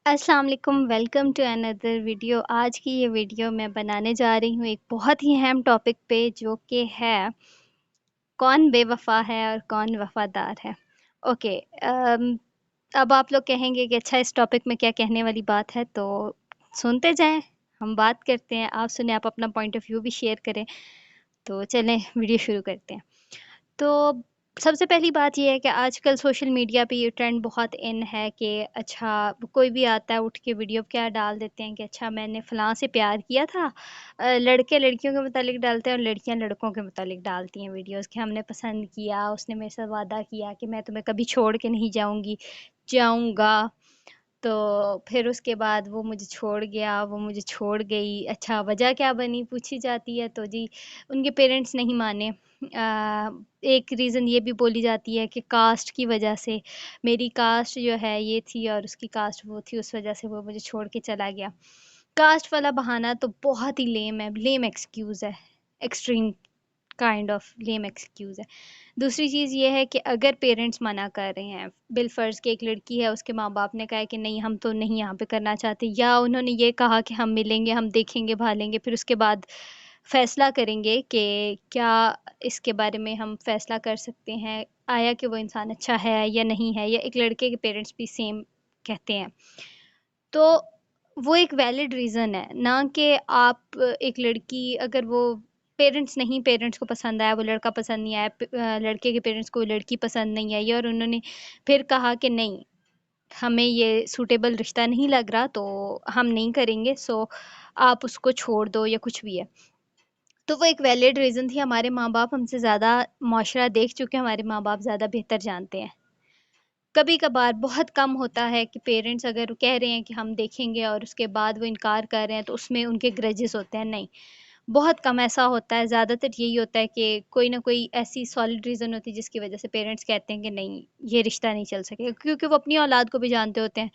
السلام علیکم، welcome to another video. آج کی یہ ویڈیو میں بنانے جا رہی ہوں ایک بہت ہی اہم ٹاپک پہ، جو کہ ہے کون بے وفا ہے اور کون وفادار ہے۔ اوکے، اب آپ لوگ کہیں گے کہ اچھا اس ٹاپک میں کیا کہنے والی بات ہے، تو سنتے جائیں، ہم بات کرتے ہیں، آپ سنیں، آپ اپنا پوائنٹ آف ویو بھی شیئر کریں۔ تو چلیں ویڈیو شروع کرتے ہیں۔ تو سب سے پہلی بات یہ ہے کہ آج کل سوشل میڈیا پہ یہ ٹرینڈ بہت ان ہے کہ اچھا کوئی بھی آتا ہے اٹھ کے ویڈیو کیا ڈال دیتے ہیں کہ اچھا میں نے فلاں سے پیار کیا تھا۔ لڑکے لڑکیوں کے متعلق ڈالتے ہیں اور لڑکیاں لڑکوں کے متعلق ڈالتی ہیں ویڈیوز کہ ہم نے پسند کیا، اس نے میرے سے وعدہ کیا کہ میں تمہیں کبھی چھوڑ کے نہیں جاؤں گا، تو پھر اس کے بعد وہ مجھے چھوڑ گیا، وہ مجھے چھوڑ گئی، اچھا وجہ کیا بنی پوچھی جاتی ہے، تو جی ان کے پیرنٹس نہیں مانے۔ ایک ریزن یہ بھی بولی جاتی ہے کہ کاسٹ کی وجہ سے، میری کاسٹ جو ہے یہ تھی اور اس کی کاسٹ وہ تھی، اس وجہ سے وہ مجھے چھوڑ کے چلا گیا۔ کاسٹ والا بہانہ تو بہت ہی لیم ہے، لیم ایکسکیوز ہے، ایکسٹریم کائنڈ آف لیم ایکسکیوز ہے۔ دوسری چیز یہ ہے کہ اگر پیرنٹس منع کر رہے ہیں، بالفرض کہ ایک لڑکی ہے، اس کے ماں باپ نے کہا ہے کہ نہیں ہم تو نہیں یہاں پہ کرنا چاہتے، یا انہوں نے یہ کہا کہ ہم ملیں گے، ہم دیکھیں گے بھالیں گے، پھر اس کے بعد فیصلہ کریں گے کہ کیا اس کے بارے میں ہم فیصلہ کر سکتے ہیں آیا کہ وہ انسان اچھا ہے یا نہیں ہے، یا ایک لڑکے کے پیرنٹس بھی سیم کہتے ہیں، تو وہ ایک ویلڈ ریزن ہے، نہ کہ آپ ایک لڑکی اگر وہ پیرنٹس کو پسند آیا، وہ لڑکا پسند نہیں آیا، لڑکے کے پیرنٹس کو لڑکی پسند نہیں آئی اور انہوں نے پھر کہا کہ نہیں ہمیں یہ سوٹیبل رشتہ نہیں لگ رہا تو ہم نہیں کریں گے، سو آپ اس کو چھوڑ دو یا کچھ بھی ہے، تو وہ ایک ویلڈ ریزن تھی۔ ہمارے ماں باپ ہم سے زیادہ معاشرہ دیکھ چکے، ہمارے ماں باپ زیادہ بہتر جانتے ہیں۔ کبھی کبھار بہت کم ہوتا ہے کہ پیرنٹس اگر کہہ رہے ہیں کہ ہم دیکھیں گے اور اس کے بعد وہ انکار کر رہے ہیں تو اس میں ان کے گرجز ہوتے ہیں، نہیں، بہت کم ایسا ہوتا ہے۔ زیادہ تر یہی ہوتا ہے کہ کوئی نہ کوئی ایسی سالڈ ریزن ہوتی ہے جس کی وجہ سے پیرنٹس کہتے ہیں کہ نہیں یہ رشتہ نہیں چل سکے، کیونکہ وہ اپنی اولاد کو بھی جانتے ہوتے ہیں،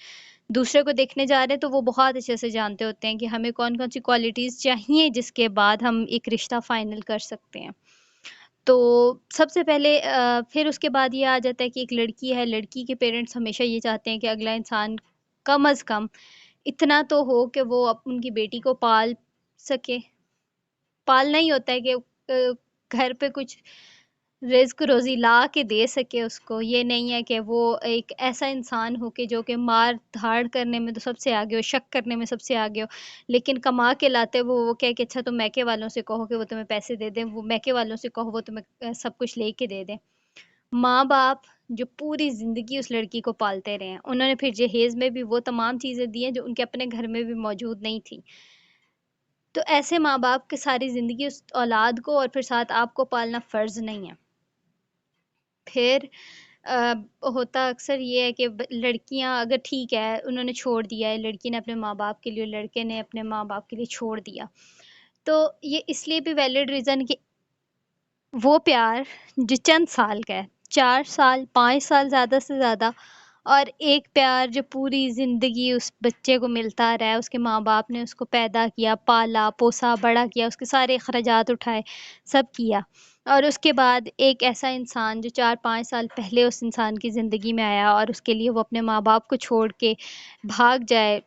دوسرے کو دیکھنے جا رہے ہیں تو وہ بہت اچھے سے جانتے ہوتے ہیں کہ ہمیں کون کون سی کوالٹیز چاہیے جس کے بعد ہم ایک رشتہ فائنل کر سکتے ہیں۔ تو سب سے پہلے پھر اس کے بعد یہ آ جاتا ہے کہ ایک لڑکی ہے، لڑکی کے پیرنٹس ہمیشہ یہ چاہتے ہیں کہ اگلا انسان کم از کم اتنا تو ہو کہ وہ ان کی بیٹی کو پال سکے۔ پالنا ہی ہوتا ہے کہ گھر پہ کچھ رزق روزی لا کے دے سکے اس کو، یہ نہیں ہے کہ وہ ایک ایسا انسان ہو کہ جو کہ مار دھاڑ کرنے میں تو سب سے آگے ہو، شک کرنے میں سب سے آگے ہو، لیکن کما کے لاتے وہ کہے کہ اچھا تم میکے والوں سے کہو کہ وہ تمہیں پیسے دے دیں، وہ میکے والوں سے کہو وہ تمہیں سب کچھ لے کے دے دیں۔ ماں باپ جو پوری زندگی اس لڑکی کو پالتے رہے ہیں، انہوں نے پھر جہیز میں بھی وہ تمام چیزیں دی ہیں جو ان کے اپنے گھر میں بھی موجود نہیں تھی، تو ایسے ماں باپ کے ساری زندگی اس اولاد کو اور پھر ساتھ آپ کو پالنا فرض نہیں ہے۔ پھر ہوتا اکثر یہ ہے کہ لڑکیاں اگر ٹھیک ہے انہوں نے چھوڑ دیا ہے، لڑکی نے اپنے ماں باپ کے لیے، لڑکے نے اپنے ماں باپ کے لیے چھوڑ دیا، تو یہ اس لیے بھی ویلڈ ریزن کہ وہ پیار جو چند سال کا ہے، 4 سال 5 سال زیادہ سے زیادہ، اور ایک پیار جو پوری زندگی اس بچے کو ملتا رہا ہے، اس کے ماں باپ نے اس کو پیدا کیا، پالا پوسا، بڑا کیا، اس کے سارے اخراجات اٹھائے، سب کیا، اور اس کے بعد ایک ایسا انسان جو 4 5 سال پہلے اس انسان کی زندگی میں آیا اور اس کے لیے وہ اپنے ماں باپ کو چھوڑ کے بھاگ جائے،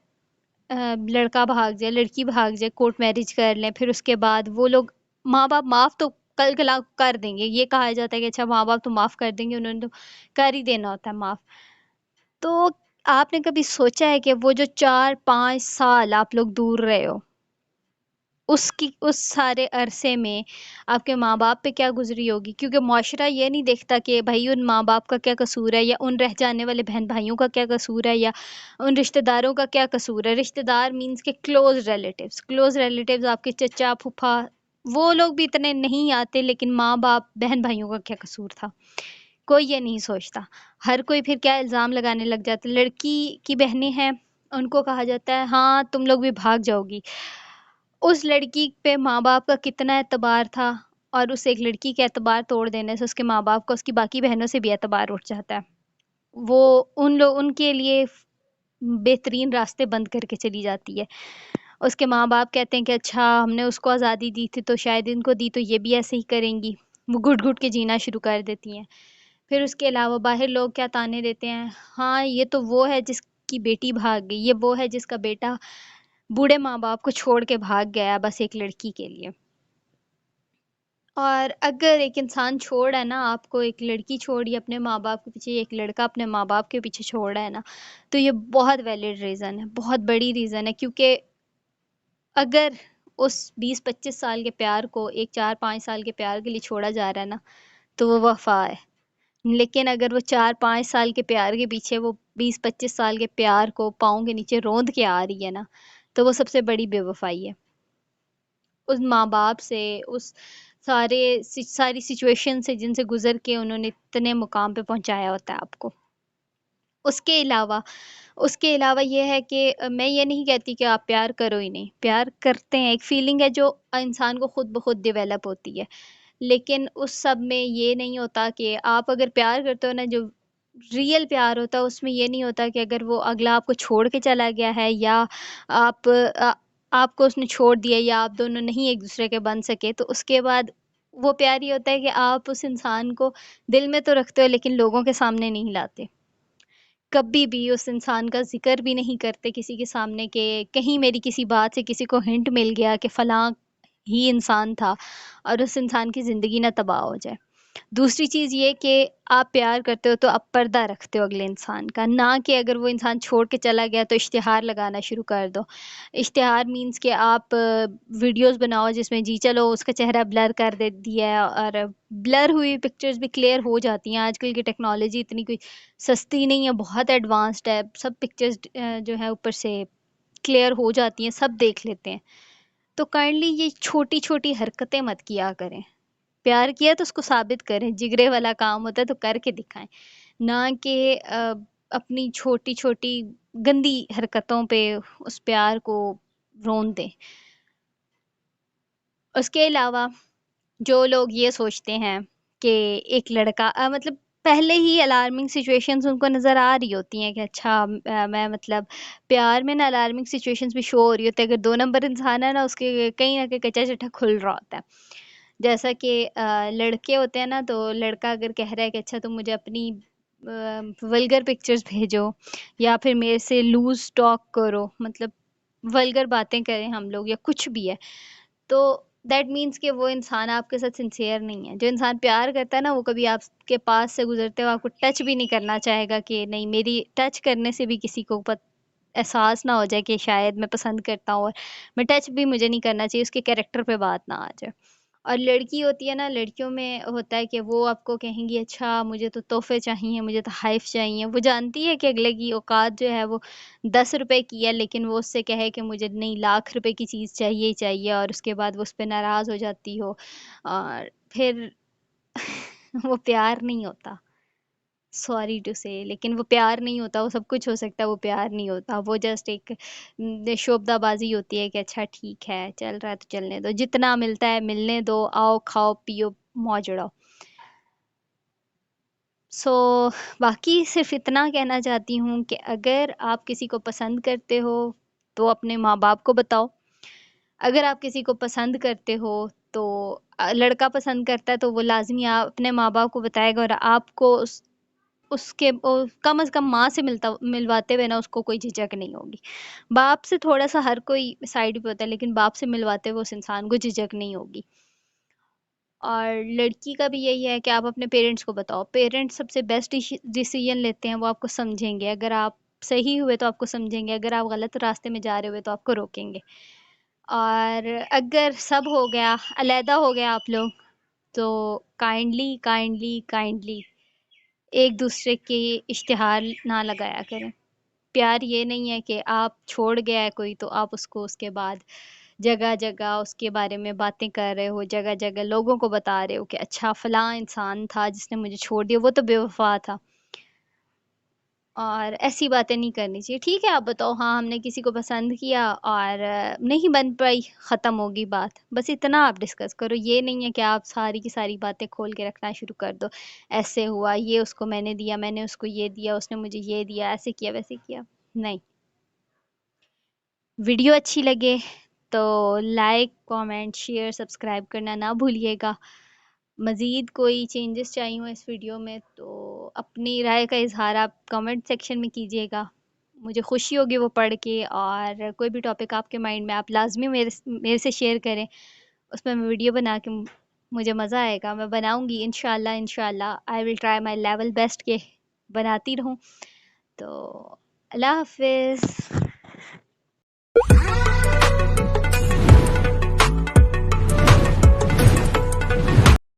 لڑکا بھاگ جائے، لڑکی بھاگ جائے، کورٹ میرج کر لیں، پھر اس کے بعد وہ لوگ ماں باپ معاف تو کل کلا کر دیں گے، یہ کہا جاتا ہے کہ اچھا ماں باپ تو معاف کر دیں گے، انہوں نے تو کر ہی دینا ہوتا ہے معاف، تو آپ نے کبھی سوچا ہے کہ وہ جو 4 5 سال آپ لوگ دور رہے ہو، اس سارے عرصے میں آپ کے ماں باپ پہ کیا گزری ہوگی؟ کیونکہ معاشرہ یہ نہیں دیکھتا کہ بھائی ان ماں باپ کا کیا قصور ہے، یا ان رہ جانے والے بہن بھائیوں کا کیا قصور ہے، یا ان رشتہ داروں کا کیا قصور ہے۔ رشتہ دار مینس کہ کلوز ریلیٹیوز آپ کے چچا پھپھا، وہ لوگ بھی اتنے نہیں آتے، لیکن ماں باپ بہن بھائیوں کا کیا قصور تھا، کوئی یہ نہیں سوچتا۔ ہر کوئی پھر کیا الزام لگانے لگ جاتا ہے، لڑکی کی بہنیں ہیں ان کو کہا جاتا ہے ہاں تم لوگ بھی بھاگ جاؤ گی، اس لڑکی پہ ماں باپ کا کتنا اعتبار تھا، اور اس ایک لڑکی کے اعتبار توڑ دینے سے اس کے ماں باپ کا اس کی باقی بہنوں سے بھی اعتبار اٹھ جاتا ہے، وہ ان کے لیے بہترین راستے بند کر کے چلی جاتی ہے۔ اس کے ماں باپ کہتے ہیں کہ اچھا ہم نے اس کو آزادی دی تھی تو شاید ان کو دی تو یہ بھی ایسے ہی کریں گی، وہ گھٹ گھٹ کے جینا شروع کر دیتی ہیں۔ پھر اس کے علاوہ باہر لوگ کیا تانے دیتے ہیں، ہاں یہ تو وہ ہے کی بیٹی بھاگ گئی، یہ وہ ہے جس کا بیٹا بوڑھے ماں باپ کو چھوڑ کے بھاگ گیا بس ایک لڑکی کے لیے۔ اور اگر ایک انسان چھوڑ ہے نا آپ کو، ایک لڑکی چھوڑی اپنے ماں باپ کے پیچھے، ایک لڑکا اپنے ماں باپ کے پیچھے چھوڑ رہا ہے نا، تو یہ بہت ویلڈ ریزن ہے، بہت بڑی ریزن ہے، کیونکہ اگر اس 20-25 سال کے پیار کو ایک 4-5 سال کے پیار کے لیے چھوڑا جا رہا ہے نا، تو وہ وفا ہے۔ لیکن اگر وہ 4-5 سال کے پیار کے پیچھے وہ 20-25 سال کے پیار کو پاؤں کے نیچے روند کے آ رہی ہے نا، تو وہ سب سے بڑی بے وفائی ہے۔ اس ماں باپ سے، اس ساری سچویشن سے جن سے گزر کے انہوں نے اتنے مقام پہ پہنچایا ہوتا ہے آپ کو۔ اس کے علاوہ یہ ہے کہ میں یہ نہیں کہتی کہ آپ پیار کرو ہی نہیں، پیار کرتے ہیں، ایک فیلنگ ہے جو انسان کو خود بخود ڈیولپ ہوتی ہے، لیکن اس سب میں یہ نہیں ہوتا کہ آپ اگر پیار کرتے ہو نا، جو ریئل پیار ہوتا ہے اس میں یہ نہیں ہوتا کہ اگر وہ اگلا آپ کو چھوڑ کے چلا گیا ہے، یا آپ آپ کو اس نے چھوڑ دیا، یا آپ دونوں نہیں ایک دوسرے کے بن سکے، تو اس کے بعد وہ پیار یہ ہوتا ہے کہ آپ اس انسان کو دل میں تو رکھتے ہو لیکن لوگوں کے سامنے نہیں لاتے، کبھی بھی اس انسان کا ذکر بھی نہیں کرتے کسی کے سامنے، کہ کہیں میری کسی بات سے کسی کو ہنٹ مل گیا کہ فلاں ہی انسان تھا، اور اس انسان کی زندگی نہ تباہ ہو جائے۔ دوسری چیز یہ کہ آپ پیار کرتے ہو تو آپ پردہ رکھتے ہو اگلے انسان کا، نہ کہ اگر وہ انسان چھوڑ کے چلا گیا تو اشتہار لگانا شروع کر دو۔ اشتہار مینس کہ آپ ویڈیوز بناؤ جس میں جی چلو اس کا چہرہ بلر کر دے دیا ہے، اور بلر ہوئی پکچرز بھی کلیئر ہو جاتی ہیں، آج کل کی ٹیکنالوجی اتنی کوئی سستی نہیں ہے، بہت ایڈوانسڈ ہے، سب پکچرز جو ہے اوپر سے کلیئر ہو جاتی ہیں، سب دیکھ لیتے ہیں۔ تو کائنڈلی یہ چھوٹی چھوٹی حرکتیں مت کیا کریں، پیار کیا تو اس کو ثابت کریں، جگرے والا کام ہوتا ہے تو کر کے دکھائیں، نہ کہ اپنی چھوٹی چھوٹی گندی حرکتوں پہ اس پیار کو رون دیں۔ اس کے علاوہ جو لوگ یہ سوچتے ہیں کہ ایک لڑکا مطلب پہلے ہی الارمنگ سچویشنز ان کو نظر آ رہی ہوتی ہیں کہ اچھا میں مطلب پیار میں نا الارمنگ سچویشنز بھی شو ہو رہی ہوتی ہے، اگر 2 نمبر انسان ہے نا اس کے کہیں نہ کہیں کچا چٹا کھل رہا ہوتا ہے، جیسا کہ لڑکے ہوتے ہیں نا، تو لڑکا اگر کہہ رہا ہے کہ اچھا تم مجھے اپنی ولگر پکچرز بھیجو، یا پھر میرے سے لوز ٹاک کرو، مطلب ولگر باتیں کریں ہم لوگ یا کچھ بھی ہے، تو دیٹ مینس کہ وہ انسان آپ کے ساتھ سنسیئر نہیں ہے۔ جو انسان پیار کرتا ہے نا، وہ کبھی آپ کے پاس سے گزرتے ہوئے آپ کو ٹچ بھی نہیں کرنا چاہے گا، کہ نہیں میری ٹچ کرنے سے بھی کسی کو احساس نہ ہو جائے کہ شاید میں پسند کرتا ہوں، اور میں ٹچ بھی مجھے نہیں کرنا چاہیے، اس کے کیریکٹر پہ بات نہ آ جائے۔ اور لڑکی ہوتی ہے نا، لڑکیوں میں ہوتا ہے کہ وہ آپ کو کہیں گی اچھا مجھے تو تحفے چاہیے، مجھے تو ہائف چاہیے، وہ جانتی ہے کہ اگلے کی اوقات جو ہے وہ 10 روپے کی ہے، لیکن وہ اس سے کہے کہ مجھے نہیں لاکھ روپے کی چیز چاہیے ہی چاہیے، اور اس کے بعد وہ اس پہ ناراض ہو جاتی ہو، اور پھر وہ پیار نہیں ہوتا، سوری ٹو سے، لیکن وہ پیار نہیں ہوتا، وہ سب کچھ ہو سکتا ہے، وہ پیار نہیں ہوتا، وہ جسٹ ایک شوبدہ بازی ہوتی ہے کہ اچھا ٹھیک ہے چل رہا ہے تو چلنے دو، جتنا ملتا ہے ملنے دو، آؤ کھاؤ پیو موج اڑاؤ۔ سو باقی صرف اتنا کہنا چاہتی ہوں کہ اگر آپ کسی کو پسند کرتے ہو تو اپنے ماں باپ کو بتاؤ، اگر آپ کسی کو پسند کرتے ہو تو لڑکا پسند کرتا ہے تو وہ لازمی آپ اپنے ماں باپ کو بتائے گا، اور آپ کو اس کے کم از کم ماں سے ملواتے ہوئے نا اس کو کوئی جھجک نہیں ہوگی۔ باپ سے تھوڑا سا ہر کوئی سائڈ پہ ہوتا ہے، لیکن باپ سے ملواتے ہوئے اس انسان کو جھجک نہیں ہوگی۔ اور لڑکی کا بھی یہی ہے کہ آپ اپنے پیرنٹس کو بتاؤ، پیرنٹس سب سے بیسٹ ڈیسیجن لیتے ہیں، وہ آپ کو سمجھیں گے، اگر آپ صحیح ہوئے تو آپ کو سمجھیں گے، اگر آپ غلط راستے میں جا رہے ہوئے تو آپ کو روکیں گے۔ اور اگر سب ہو گیا، علیحدہ ہو گیا آپ لوگ، تو کائنڈلی کائنڈلی کائنڈلی ایک دوسرے کے اشتہار نہ لگایا کریں۔ پیار یہ نہیں ہے کہ آپ چھوڑ گیا ہے کوئی تو آپ اس کو اس کے بعد جگہ جگہ اس کے بارے میں باتیں کر رہے ہو، جگہ جگہ لوگوں کو بتا رہے ہو کہ اچھا فلاں انسان تھا جس نے مجھے چھوڑ دیا، وہ تو بے وفا تھا، اور ایسی باتیں نہیں کرنی چاہیے۔ ٹھیک ہے آپ بتاؤ ہاں ہم نے کسی کو پسند کیا اور نہیں بن پائی، ختم ہوگی بات، بس اتنا آپ ڈسکس کرو، یہ نہیں ہے کہ آپ ساری کی ساری باتیں کھول کے رکھنا شروع کر دو، ایسے ہوا، یہ اس کو میں نے دیا، میں نے اس کو یہ دیا، اس نے مجھے یہ دیا، ایسے کیا ویسے کیا، نہیں۔ ویڈیو اچھی لگے تو لائک کامنٹ شیئر سبسکرائب کرنا نہ بھولیے گا۔ مزید کوئی چینجز چاہیے ہوں اس ویڈیو میں تو اپنی رائے کا اظہار آپ کمنٹ سیکشن میں کیجیے گا، مجھے خوشی ہوگی وہ پڑھ کے، اور کوئی بھی ٹاپک آپ کے مائنڈ میں آپ لازمی میرے سے شیئر کریں، اس پہ میں ویڈیو بنا کے مجھے مزہ آئے گا، میں بناؤں گی انشاءاللہ انشاءاللہ I will try my level best کہ بناتی رہوں. تو اللہ حافظ.